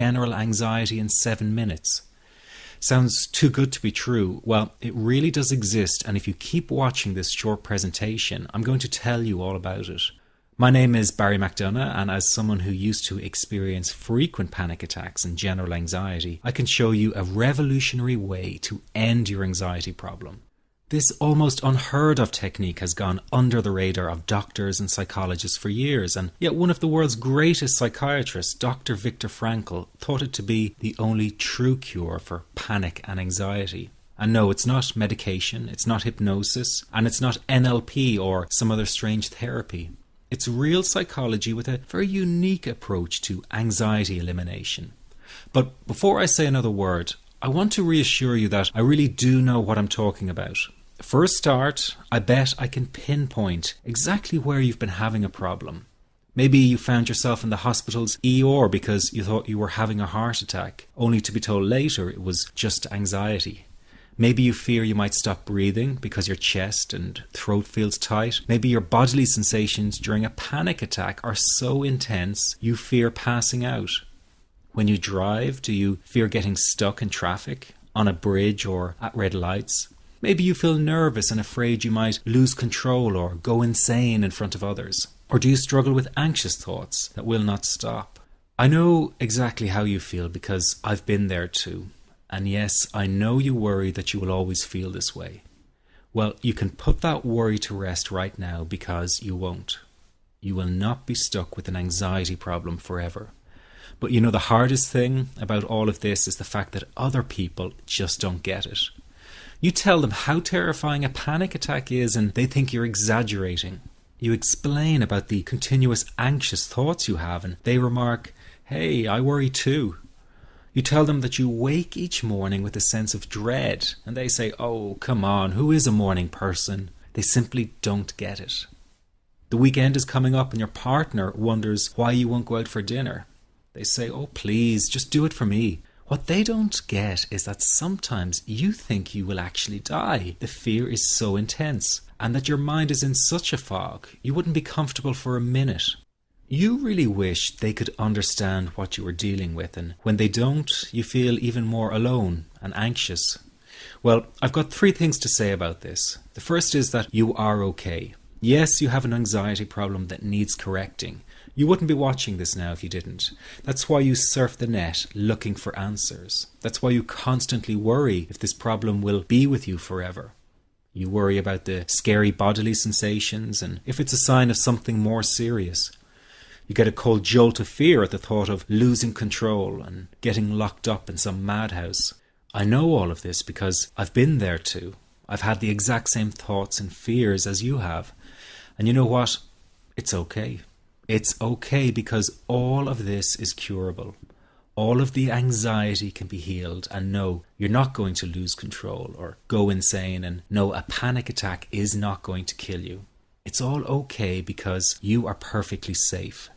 general anxiety in 7 minutes. Sounds too good to be true. Well, it really does exist, and if you keep watching this short presentation, I'm going to tell you all about it. My name is Barry McDonough, and as someone who used to experience frequent panic attacks and general anxiety, I can show you a revolutionary way to end your anxiety problem. This almost unheard of technique has gone under the radar of doctors and psychologists for years, and yet one of the world's greatest psychiatrists, Dr. Viktor Frankl, thought it to be the only true cure for panic and anxiety. And no, it's not medication, it's not hypnosis, and it's not NLP or some other strange therapy. It's real psychology with a very unique approach to anxiety elimination. But before I say another word, I want to reassure you that I really do know what I'm talking about. For a start, I bet I can pinpoint exactly where you've been having a problem. Maybe you found yourself in the hospital's ER because you thought you were having a heart attack, only to be told later it was just anxiety. Maybe you fear you might stop breathing because your chest and throat feels tight. Maybe your bodily sensations during a panic attack are so intense you fear passing out. When you drive, do you fear getting stuck in traffic, on a bridge or at red lights? Maybe you feel nervous and afraid you might lose control or go insane in front of others. Or do you struggle with anxious thoughts that will not stop? I know exactly how you feel because I've been there too. And yes, I know you worry that you will always feel this way. Well, you can put that worry to rest right now because you won't. You will not be stuck with an anxiety problem forever. But you know, the hardest thing about all of this is the fact that other people just don't get it. You tell them how terrifying a panic attack is and they think you're exaggerating. You explain about the continuous anxious thoughts you have and they remark, "Hey, I worry too." You tell them that you wake each morning with a sense of dread and they say, "Oh, come on, who is a morning person?" They simply don't get it. The weekend is coming up and your partner wonders why you won't go out for dinner. They say, "Oh, please, just do it for me." What they don't get is that sometimes you think you will actually die. The fear is so intense, and that your mind is in such a fog, you wouldn't be comfortable for a minute. You really wish they could understand what you are dealing with, and when they don't, you feel even more alone and anxious. Well, I've got 3 things to say about this. The first is that you are okay. Yes, you have an anxiety problem that needs correcting. You wouldn't be watching this now if you didn't. That's why you surf the net looking for answers. That's why you constantly worry if this problem will be with you forever. You worry about the scary bodily sensations and if it's a sign of something more serious. You get a cold jolt of fear at the thought of losing control and getting locked up in some madhouse. I know all of this because I've been there too. I've had the exact same thoughts and fears as you have. And you know what? It's okay. It's okay because all of this is curable. All of the anxiety can be healed, and no, you're not going to lose control or go insane, and no, a panic attack is not going to kill you. It's all okay because you are perfectly safe.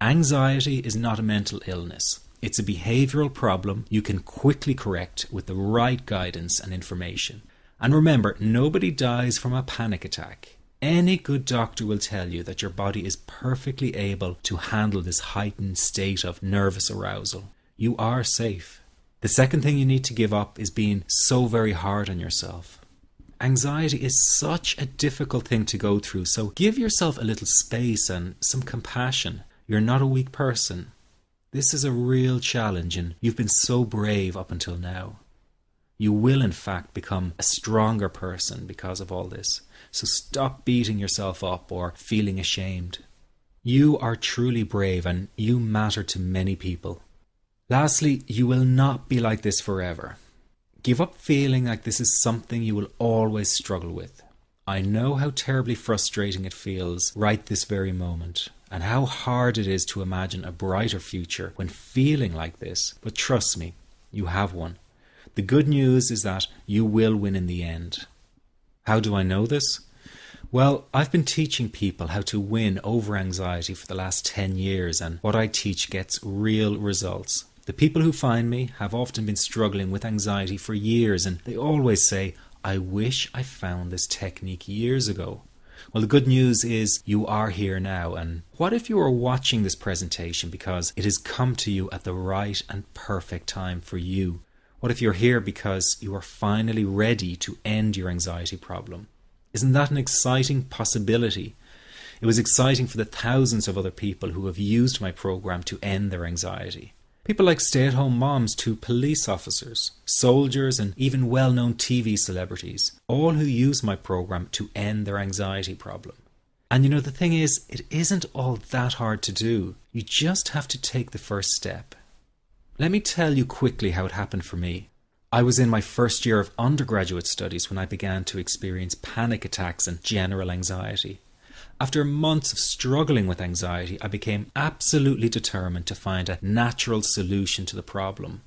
Anxiety is not a mental illness. It's a behavioral problem you can quickly correct with the right guidance and information. And remember, nobody dies from a panic attack. Any good doctor will tell you that your body is perfectly able to handle this heightened state of nervous arousal. You are safe. The second thing you need to give up is being so very hard on yourself. Anxiety is such a difficult thing to go through, so give yourself a little space and some compassion. You're not a weak person. This is a real challenge and you've been so brave up until now. You will in fact become a stronger person because of all this. So stop beating yourself up or feeling ashamed. You are truly brave and you matter to many people. Lastly, you will not be like this forever. Give up feeling like this is something you will always struggle with. I know how terribly frustrating it feels right this very moment, and how hard it is to imagine a brighter future when feeling like this, but trust me, you have one. The good news is that you will win in the end. How do I know this? Well, I've been teaching people how to win over anxiety for the last 10 years, and what I teach gets real results. The people who find me have often been struggling with anxiety for years, and they always say, "I wish I found this technique years ago." Well, the good news is you are here now. And what if you are watching this presentation because it has come to you at the right and perfect time for you? What if you're here because you are finally ready to end your anxiety problem? Isn't that an exciting possibility? It was exciting for the thousands of other people who have used my program to end their anxiety. People like stay-at-home moms to police officers, soldiers, and even well-known TV celebrities, all who use my program to end their anxiety problem. And you know, the thing is, it isn't all that hard to do. You just have to take the first step. Let me tell you quickly how it happened for me. I was in my first year of undergraduate studies when I began to experience panic attacks and general anxiety. After months of struggling with anxiety, I became absolutely determined to find a natural solution to the problem.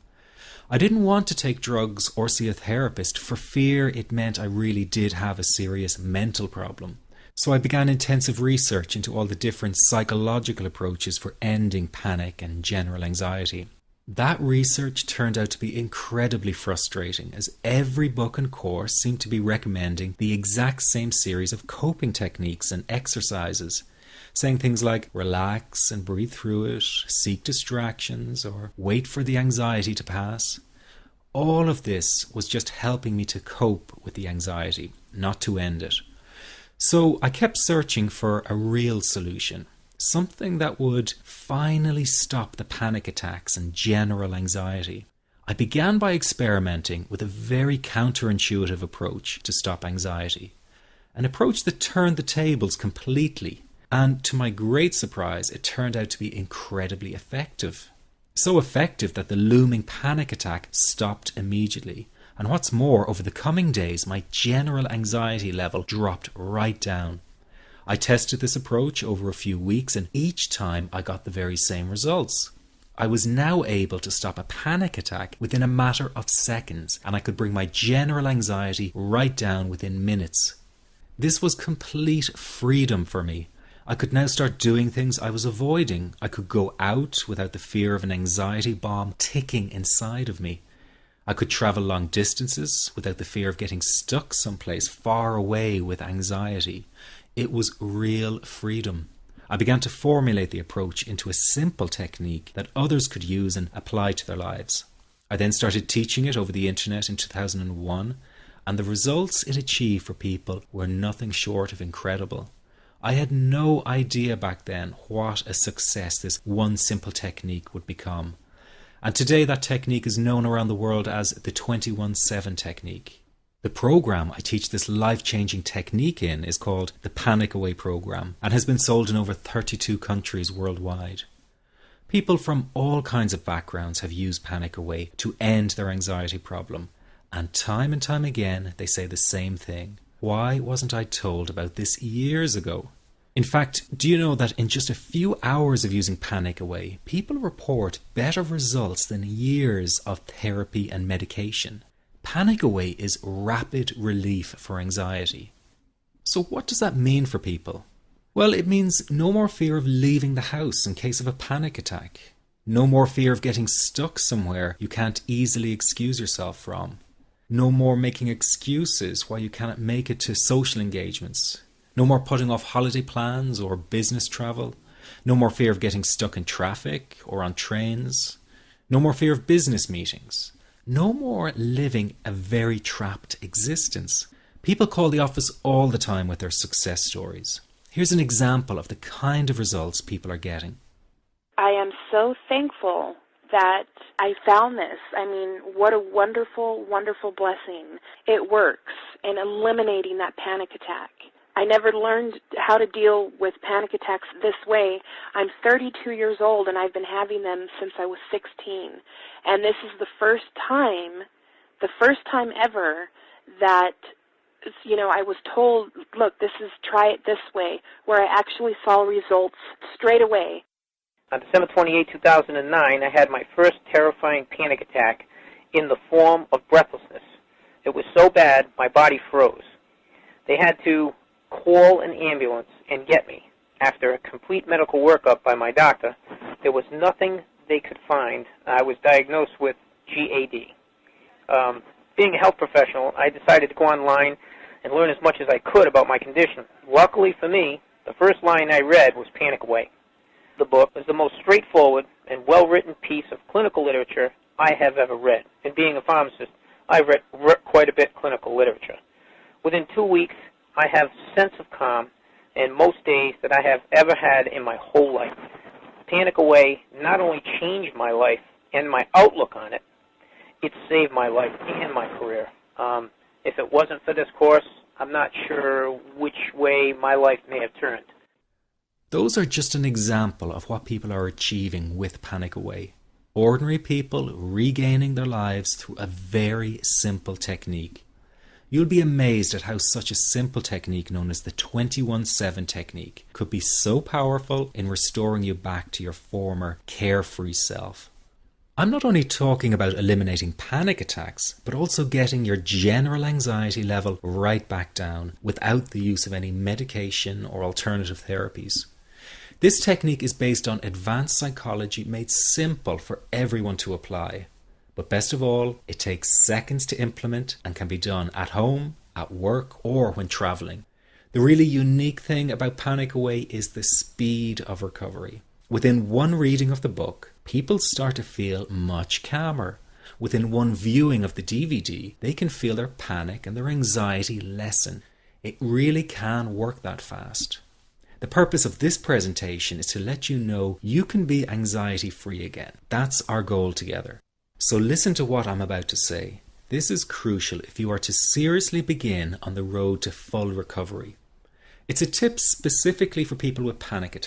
I didn't want to take drugs or see a therapist for fear it meant I really did have a serious mental problem. So I began intensive research into all the different psychological approaches for ending panic and general anxiety. That research turned out to be incredibly frustrating, as every book and course seemed to be recommending the exact same series of coping techniques and exercises, saying things like relax and breathe through it, seek distractions, or wait for the anxiety to pass. All of this was just helping me to cope with the anxiety, not to end it. So I kept searching for a real solution. Something that would finally stop the panic attacks and general anxiety. I began by experimenting with a very counterintuitive approach to stop anxiety. An approach that turned the tables completely. And to my great surprise, it turned out to be incredibly effective. So effective that the looming panic attack stopped immediately. And what's more, over the coming days, my general anxiety level dropped right down. I tested this approach over a few weeks, and each time I got the very same results. I was now able to stop a panic attack within a matter of seconds, and I could bring my general anxiety right down within minutes. This was complete freedom for me. I could now start doing things I was avoiding. I could go out without the fear of an anxiety bomb ticking inside of me. I could travel long distances without the fear of getting stuck someplace far away with anxiety. It was real freedom. I began to formulate the approach into a simple technique that others could use and apply to their lives. I then started teaching it over the internet in 2001, and the results it achieved for people were nothing short of incredible. I had no idea back then what a success this one simple technique would become. And today that technique is known around the world as the 21-7 technique. The program I teach this life-changing technique in is called the Panic Away program and has been sold in over 32 countries worldwide. People from all kinds of backgrounds have used Panic Away to end their anxiety problem, and time again they say the same thing. Why wasn't I told about this years ago? In fact, do you know that in just a few hours of using Panic Away, people report better results than years of therapy and medication? Panic Away is rapid relief for anxiety. So what does that mean for people? Well, it means no more fear of leaving the house in case of a panic attack. No more fear of getting stuck somewhere you can't easily excuse yourself from. No more making excuses why you cannot make it to social engagements. No more putting off holiday plans or business travel. No more fear of getting stuck in traffic or on trains. No more fear of business meetings. No more living a very trapped existence. People call the office all the time with their success stories. Here's an example of the kind of results people are getting. I am so thankful that I found this. I mean, what a wonderful, wonderful blessing. It works in eliminating that panic attack. I never learned how to deal with panic attacks this way. I'm 32 years old, and I've been having them since I was 16. And this is the first time ever that, I was told, look, try it this way, where I actually saw results straight away. On December 28, 2009, I had my first terrifying panic attack in the form of breathlessness. It was so bad, my body froze. They had to call an ambulance and get me. After a complete medical workup by my doctor, there was nothing they could find. I was diagnosed with GAD. Being a health professional, I decided to go online and learn as much as I could about my condition. Luckily for me, the first line I read was Panic Away. The book is the most straightforward and well-written piece of clinical literature I have ever read. And being a pharmacist, I've read quite a bit of clinical literature. Within 2 weeks, I have a sense of calm in most days that I have ever had in my whole life. Panic Away not only changed my life and my outlook on it, it saved my life and my career. If it wasn't for this course, I'm not sure which way my life may have turned. Those are just an example of what people are achieving with Panic Away. Ordinary people regaining their lives through a very simple technique. You'll be amazed at how such a simple technique known as the 21-7 technique could be so powerful in restoring you back to your former carefree self. I'm not only talking about eliminating panic attacks, but also getting your general anxiety level right back down without the use of any medication or alternative therapies. This technique is based on advanced psychology made simple for everyone to apply. But best of all, it takes seconds to implement and can be done at home, at work, or when traveling. The really unique thing about Panic Away is the speed of recovery. Within one reading of the book, people start to feel much calmer. Within one viewing of the DVD, they can feel their panic and their anxiety lessen. It really can work that fast. The purpose of this presentation is to let you know you can be anxiety-free again. That's our goal together. So listen to what I'm about to say. This is crucial if you are to seriously begin on the road to full recovery. It's a tip specifically for people with panic attacks.